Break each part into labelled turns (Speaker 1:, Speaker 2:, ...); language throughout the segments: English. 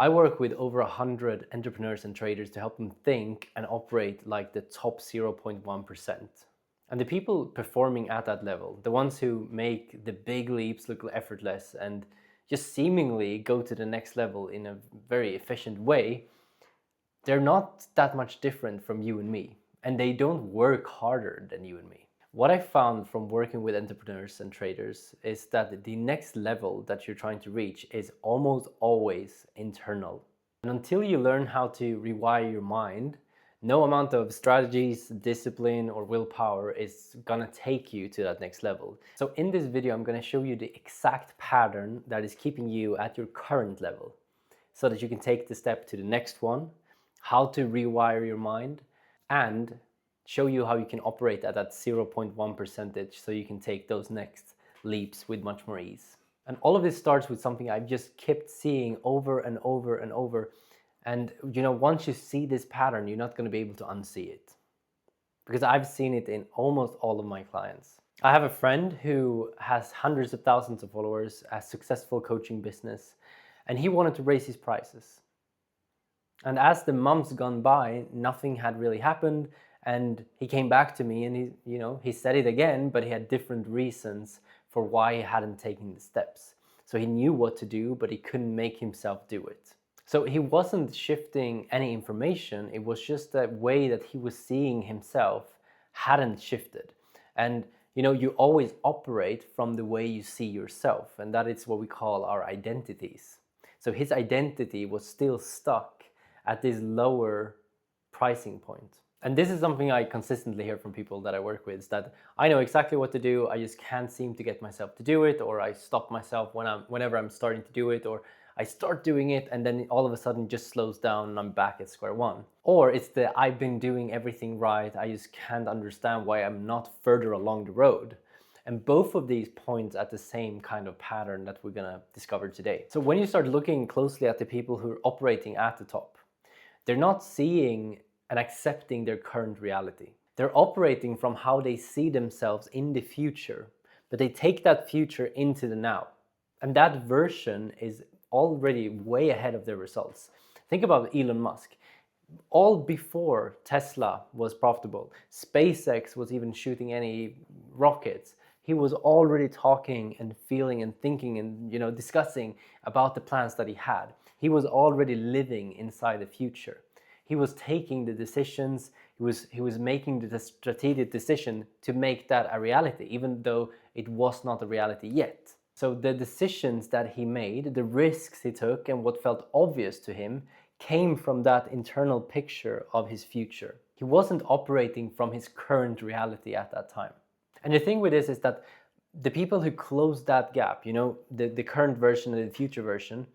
Speaker 1: I work with over 100 entrepreneurs and traders to help them think and operate like the top 0.1%. And the people performing at that level, the ones who make the big leaps look effortless and just seemingly go to the next level in a very efficient way, they're not that much different from you and me. And they don't work harder than you and me. What I found from working with entrepreneurs and traders is that the next level that you're trying to reach is almost always internal. And until you learn how to rewire your mind, no amount of strategies, discipline, or willpower is gonna take you to that next level. So in this video, I'm gonna show you the exact pattern that is keeping you at your current level so that you can take the step to the next one, how to rewire your mind, and show you how you can operate at that 0.1% so you can take those next leaps with much more ease. And all of this starts with something I've just kept seeing over and over and over. And once you see this pattern, you're not going to be able to unsee it. Because I've seen it in almost all of my clients. I have a friend who has hundreds of thousands of followers, a successful coaching business, and he wanted to raise his prices. And as the months gone by, nothing had really happened. And he came back to me and he said it again, but he had different reasons for why he hadn't taken the steps. So he knew what to do, but he couldn't make himself do it. So he wasn't shifting any information. It was just the way that he was seeing himself hadn't shifted. And you always operate from the way you see yourself. And that is what we call our identities. So his identity was still stuck at this lower pricing point. And this is something I consistently hear from people that I work with, is that I know exactly what to do, I just can't seem to get myself to do it, or I stop myself whenever I'm starting to do it, or I start doing it and then all of a sudden just slows down and I'm back at square one. Or it's the I've been doing everything right, I just can't understand why I'm not further along the road. And both of these point at the same kind of pattern that we're gonna discover today. So when you start looking closely at the people who are operating at the top, they're not seeing and accepting their current reality. They're operating from how they see themselves in the future, but they take that future into the now. And that version is already way ahead of their results. Think about Elon Musk. All before Tesla was profitable, SpaceX was even shooting any rockets, he was already talking and feeling and thinking and discussing about the plans that he had. He was already living inside the future. He was taking the decisions, he was making the strategic decision to make that a reality, even though it was not a reality yet. So the decisions that he made, the risks he took, and what felt obvious to him came from that internal picture of his future. He wasn't operating from his current reality at that time. And the thing with this is that the people who close that gap, the current version and the future version,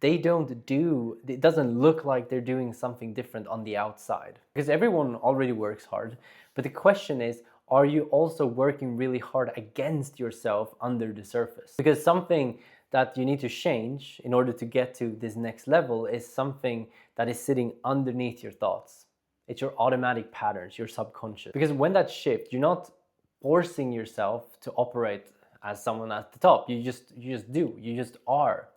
Speaker 1: it doesn't look like they're doing something different on the outside. Because everyone already works hard. But the question is, are you also working really hard against yourself under the surface? Because something that you need to change in order to get to this next level is something that is sitting underneath your thoughts. It's your automatic patterns, your subconscious. Because when that shifts, you're not forcing yourself to operate as someone at the top. You just do, you just are.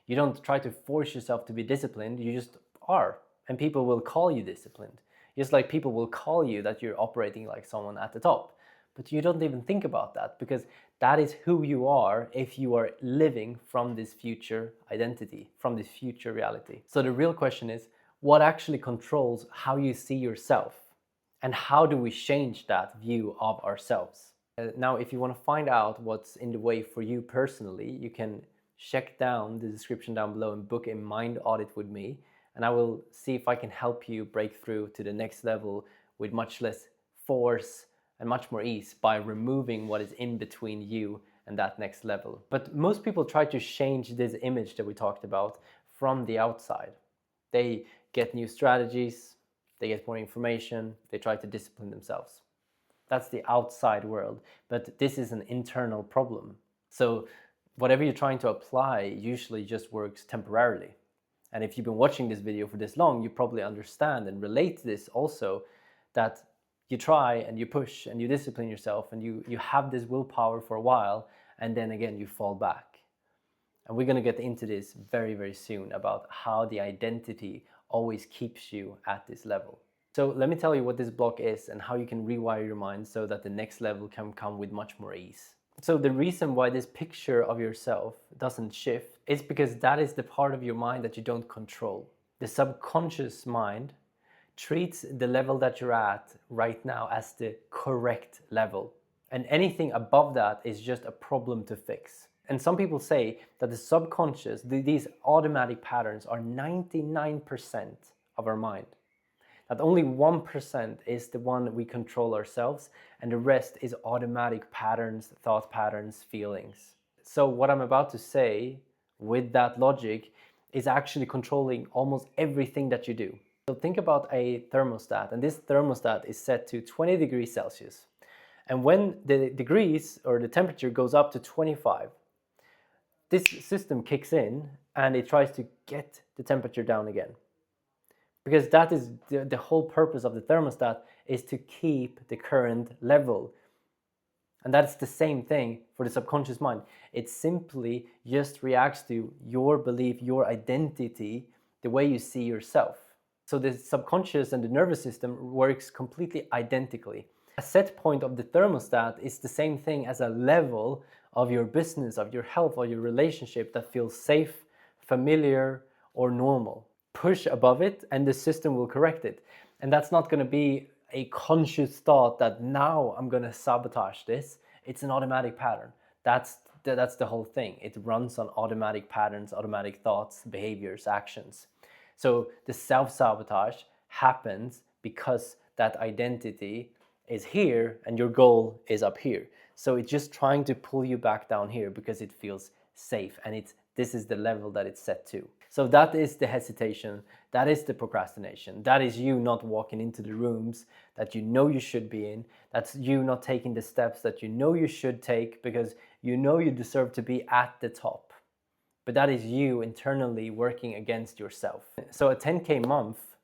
Speaker 1: You don't try to force yourself to be disciplined, you just are. And people will call you disciplined. Just like people will call you that you're operating like someone at the top. But you don't even think about that, because that is who you are if you are living from this future identity, from this future reality. So the real question is, what actually controls how you see yourself? And how do we change that view of ourselves? Now, if you want to find out what's in the way for you personally, you can check down the description down below and book a mind audit with me, and I will see if I can help you break through to the next level with much less force and much more ease by removing what is in between you and that next level. But most people try to change this image that we talked about from the outside. They get new strategies, they get more information, they try to discipline themselves. That's the outside world, but this is an internal problem. So whatever you're trying to apply usually just works temporarily. And if you've been watching this video for this long, you probably understand and relate to this also, that you try and you push and you discipline yourself and you have this willpower for a while, and then again you fall back. And we're going to get into this very, very soon about how the identity always keeps you at this level. So let me tell you what this block is and how you can rewire your mind so that the next level can come with much more ease. So the reason why this picture of yourself doesn't shift is because that is the part of your mind that you don't control. The subconscious mind treats the level that you're at right now as the correct level. And anything above that is just a problem to fix. And some people say that the subconscious, these automatic patterns, are 99% of our mind. That only 1% is the one we control ourselves, and the rest is automatic patterns, thought patterns, feelings. So what I'm about to say with that logic is actually controlling almost everything that you do. So think about a thermostat, and this thermostat is set to 20 degrees Celsius. And when the degrees or the temperature goes up to 25, this system kicks in and it tries to get the temperature down again. Because that is the whole purpose of the thermostat, is to keep the current level. And that's the same thing for the subconscious mind. It simply just reacts to your belief, your identity, the way you see yourself. So the subconscious and the nervous system works completely identically. A set point of the thermostat is the same thing as a level of your business, of your health, or your relationship that feels safe, familiar, or normal. Push above it and the system will correct it. And that's not going to be a conscious thought that now I'm going to sabotage this. It's an automatic pattern. That's the whole thing. It runs on automatic patterns, automatic thoughts, behaviors, actions. So the self-sabotage happens because that identity is here and your goal is up here. So it's just trying to pull you back down here because it feels safe, and this is the level that it's set to. So that is the hesitation, that is the procrastination, that is you not walking into the rooms that you know you should be in, that's you not taking the steps that you know you should take because you know you deserve to be at the top. But that is you internally working against yourself. So a 10K month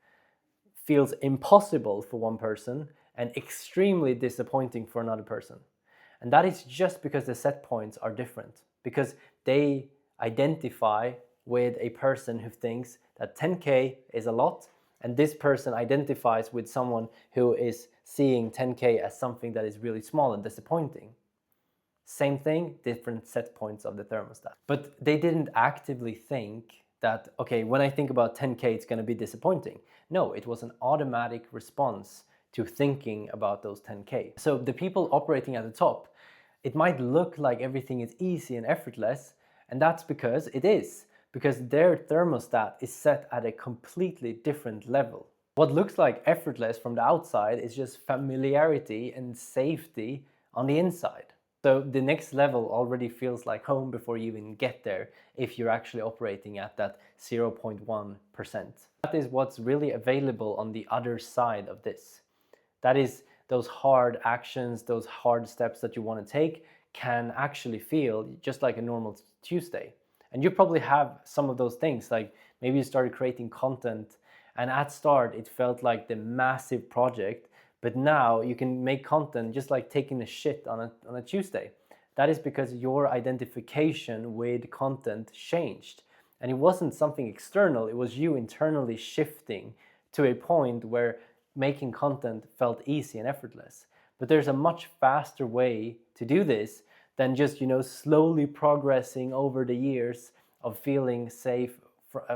Speaker 1: feels impossible for one person and extremely disappointing for another person. And that is just because the set points are different, because they identify with a person who thinks that 10K is a lot, and this person identifies with someone who is seeing 10K as something that is really small and disappointing. Same thing, different set points of the thermostat. But they didn't actively think that, okay, when I think about 10K, it's going to be disappointing. No, it was an automatic response to thinking about those 10K. So the people operating at the top, it might look like everything is easy and effortless, and that's because it is. Because their thermostat is set at a completely different level. What looks like effortless from the outside is just familiarity and safety on the inside. So the next level already feels like home before you even get there if you're actually operating at that 0.1%. That is what's really available on the other side of this. That is, those hard actions, those hard steps that you want to take can actually feel just like a normal Tuesday. And you probably have some of those things, like maybe you started creating content and at start it felt like the massive project, but now you can make content just like taking a shit on a Tuesday. That is because your identification with content changed. And it wasn't something external, it was you internally shifting to a point where making content felt easy and effortless. But there's a much faster way to do this than just, slowly progressing over the years of feeling safe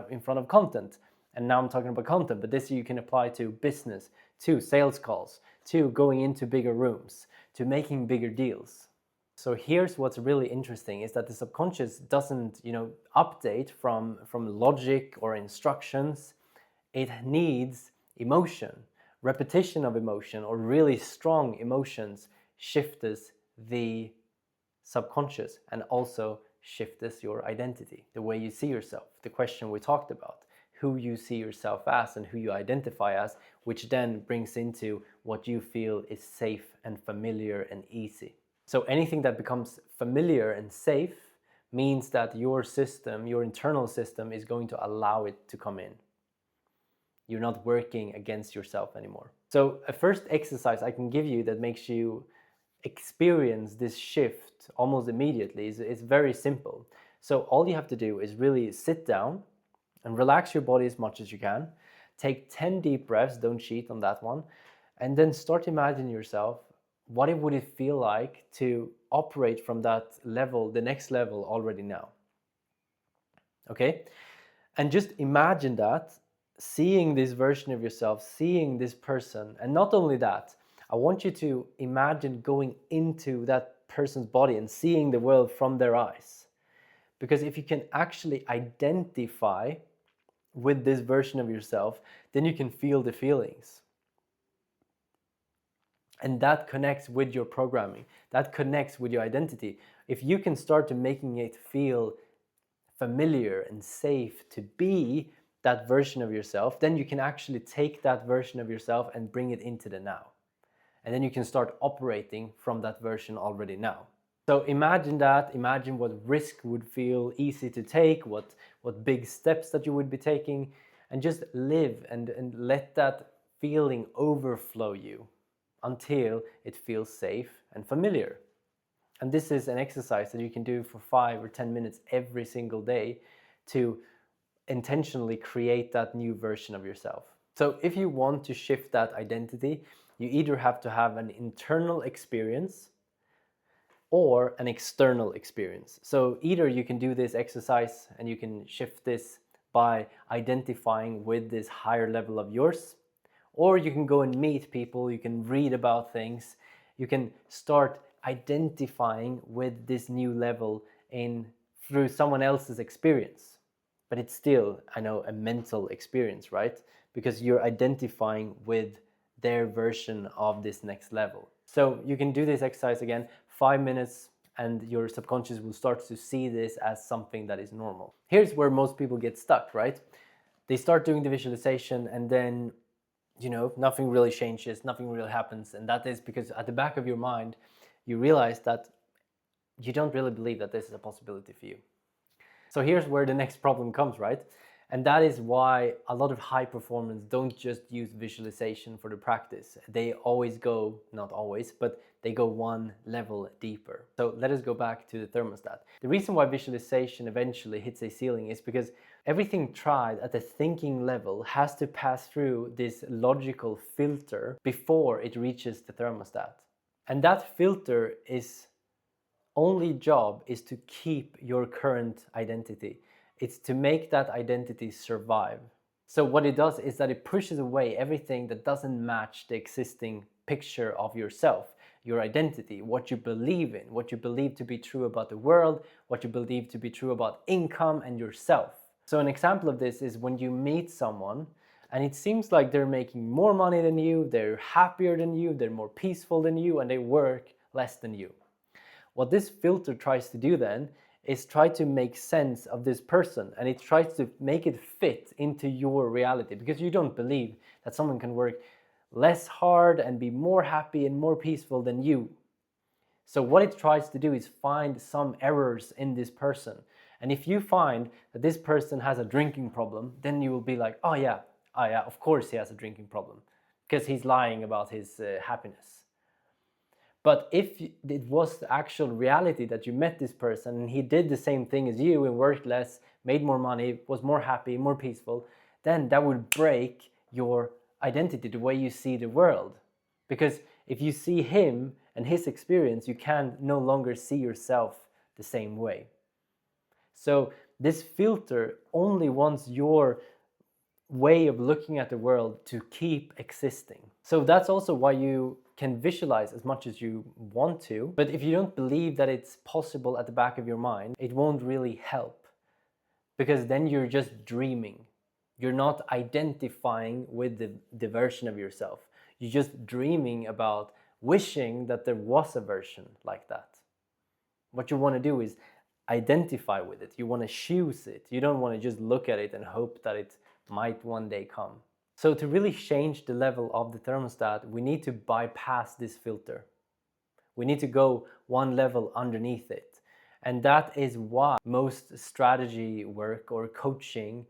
Speaker 1: in front of content. And now I'm talking about content, but this you can apply to business, to sales calls, to going into bigger rooms, to making bigger deals. So here's what's really interesting is that the subconscious doesn't, update from logic or instructions. It needs emotion, repetition of emotion, or really strong emotions shifts the subconscious and also shifts your identity, the way you see yourself, the question we talked about, who you see yourself as and who you identify as, which then brings into what you feel is safe and familiar and easy. So anything that becomes familiar and safe means that your system, your internal system, is going to allow it to come in. You're not working against yourself anymore. So a first exercise I can give you that makes you experience this shift almost immediately is very simple. So all you have to do is really sit down and relax your body as much as you can. Take 10 deep breaths, don't cheat on that one, and then start imagining yourself, what would it feel like to operate from that level, the next level already now? Okay? And just imagine that, seeing this version of yourself, seeing this person. And not only that, I want you to imagine going into that person's body and seeing the world from their eyes. Because if you can actually identify with this version of yourself, then you can feel the feelings. And that connects with your programming. That connects with your identity. If you can start to making it feel familiar and safe to be that version of yourself, then you can actually take that version of yourself and bring it into the now. And then you can start operating from that version already now. So imagine that, imagine what risk would feel easy to take, what big steps that you would be taking, and just live and let that feeling overflow you until it feels safe and familiar. And this is an exercise that you can do for 5 or 10 minutes every single day to intentionally create that new version of yourself. So if you want to shift that identity, you either have to have an internal experience or an external experience. So either you can do this exercise and you can shift this by identifying with this higher level of yours, or you can go and meet people, you can read about things, you can start identifying with this new level through someone else's experience. But it's still, I know, a mental experience, right? Because you're identifying with their version of this next level. So you can do this exercise again, 5 minutes, and your subconscious will start to see this as something that is normal. Here's where most people get stuck, right? They start doing the visualization and then, nothing really changes, nothing really happens. And that is because at the back of your mind, you realize that you don't really believe that this is a possibility for you. So here's where the next problem comes, right? And that is why a lot of high performers don't just use visualization for the practice. They always go, not always, but they go one level deeper. So let us go back to the thermostat. The reason why visualization eventually hits a ceiling is because everything tried at the thinking level has to pass through this logical filter before it reaches the thermostat. And that filter only job is to keep your current identity. It's to make that identity survive. So what it does is that it pushes away everything that doesn't match the existing picture of yourself, your identity, what you believe in, what you believe to be true about the world, what you believe to be true about income and yourself. So an example of this is when you meet someone and it seems like they're making more money than you, they're happier than you, they're more peaceful than you, and they work less than you. What this filter tries to do then is try to make sense of this person, and it tries to make it fit into your reality, because you don't believe that someone can work less hard and be more happy and more peaceful than you. So what it tries to do is find some errors in this person. And if you find that this person has a drinking problem, then you will be like, oh yeah, of course he has a drinking problem, because he's lying about his happiness. But if it was the actual reality that you met this person and he did the same thing as you and worked less, made more money, was more happy, more peaceful, then that would break your identity, the way you see the world. Because if you see him and his experience, you can no longer see yourself the same way. So this filter only wants your way of looking at the world to keep existing. So that's also why you can visualize as much as you want to, but if you don't believe that it's possible at the back of your mind, it won't really help, because then you're just dreaming. You're not identifying with the version of yourself. You're just dreaming about wishing that there was a version like that. What you want to do is identify with it. You want to choose it. You don't want to just look at it and hope that it might one day come. So to really change the level of the thermostat, we need to bypass this filter. We need to go one level underneath it. And that is why most strategy work or coaching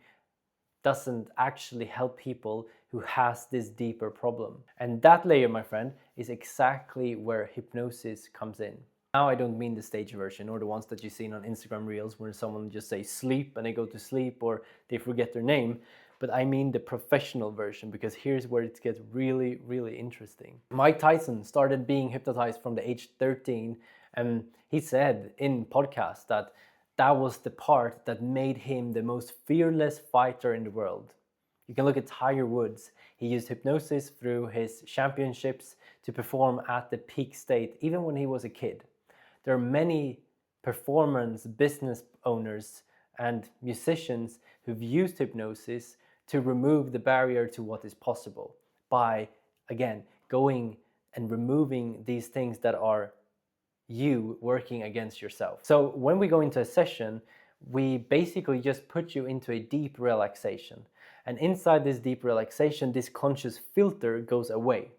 Speaker 1: doesn't actually help people who has this deeper problem. And that layer, my friend, is exactly where hypnosis comes in. Now I don't mean the stage version or the ones that you've seen on Instagram Reels where someone just says sleep and they go to sleep or they forget their name, but I mean the professional version, because here's where it gets really, really interesting. Mike Tyson started being hypnotized from the age 13, and he said in podcasts that that was the part that made him the most fearless fighter in the world. You can look at Tiger Woods. He used hypnosis through his championships to perform at the peak state, even when he was a kid. There are many performance business owners and musicians who've used hypnosis to remove the barrier to what is possible by, again, going and removing these things that are you working against yourself. So when we go into a session, we basically just put you into a deep relaxation. And inside this deep relaxation, this conscious filter goes away.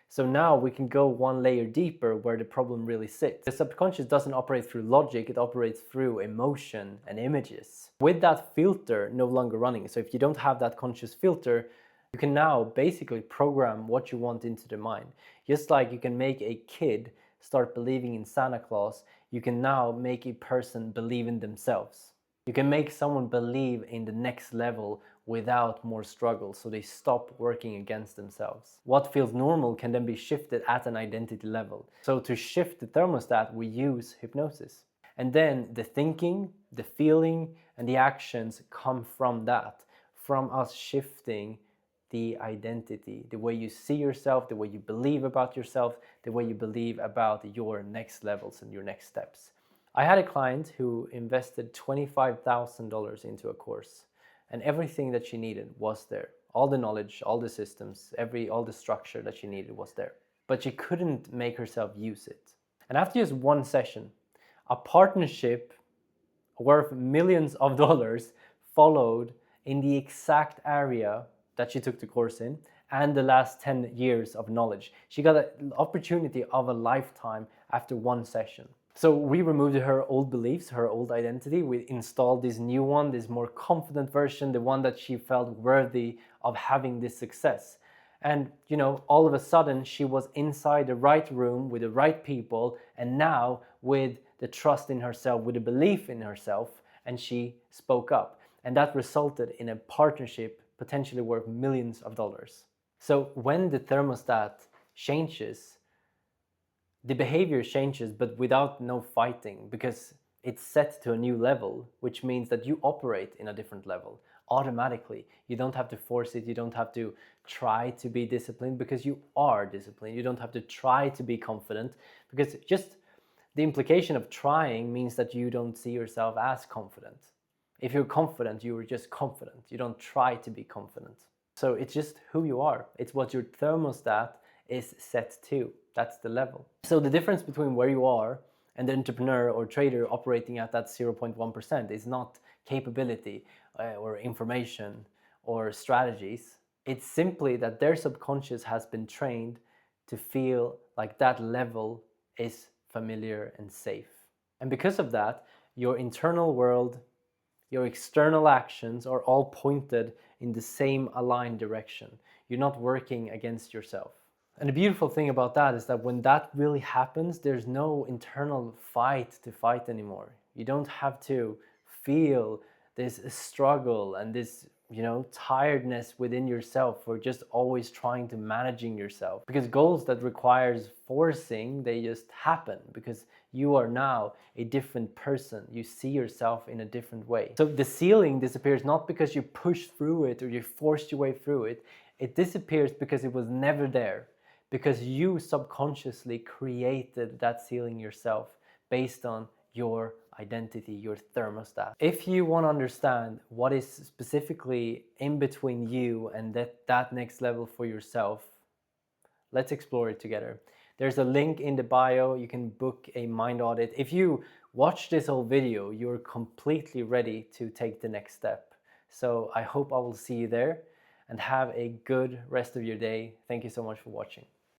Speaker 1: So now we can go one layer deeper where the problem really sits. The subconscious doesn't operate through logic, it operates through emotion and images. With that filter no longer running, so if you don't have that conscious filter, you can now basically program what you want into the mind. Just like you can make a kid start believing in Santa Claus, you can now make a person believe in themselves. You can make someone believe in the next level without more struggle, so they stop working against themselves. What feels normal can then be shifted at an identity level. So to shift the thermostat, we use hypnosis. And then the thinking, the feeling, and the actions come from that, from us shifting the identity, the way you see yourself, the way you believe about yourself, the way you believe about your next levels and your next steps. I had a client who invested $25,000 into a course, and everything that she needed was there. All the knowledge, all the systems, all the structure that she needed was there. But she couldn't make herself use it. And after just one session, a partnership worth millions of dollars followed in the exact area that she took the course in and the last 10 years of knowledge. She got an opportunity of a lifetime after one session. So we removed her old beliefs, her old identity. We installed this new one, this more confident version, the one that she felt worthy of having this success. And all of a sudden she was inside the right room with the right people, and now with the trust in herself, with the belief in herself, and she spoke up. And that resulted in a partnership potentially worth millions of dollars. So when the thermostat changes, the behavior changes, but without no fighting, because it's set to a new level, which means that you operate in a different level automatically. You don't have to force it. You don't have to try to be disciplined, because you are disciplined. You don't have to try to be confident, because just the implication of trying means that you don't see yourself as confident. If you're confident, you are just confident. You don't try to be confident. So it's just who you are. It's what your thermostat is set to. That's the level. So the difference between where you are and the entrepreneur or trader operating at that 0.1% is not capability or information or strategies. It's simply that their subconscious has been trained to feel like that level is familiar and safe. And because of that, your internal world, your external actions are all pointed in the same aligned direction. You're not working against yourself. And the beautiful thing about that is that when that really happens, there's no internal fight to fight anymore. You don't have to feel this struggle and this, tiredness within yourself for just always trying to managing yourself. Because goals that requires forcing, they just happen because you are now a different person. You see yourself in a different way. So the ceiling disappears not because you pushed through it or you forced your way through it. It disappears because it was never there. Because you subconsciously created that ceiling yourself based on your identity, your thermostat. If you want to understand what is specifically in between you and that next level for yourself, let's explore it together. There's a link in the bio. You can book a mind audit. If you watch this whole video, you're completely ready to take the next step. So I hope I will see you there, and have a good rest of your day. Thank you so much for watching.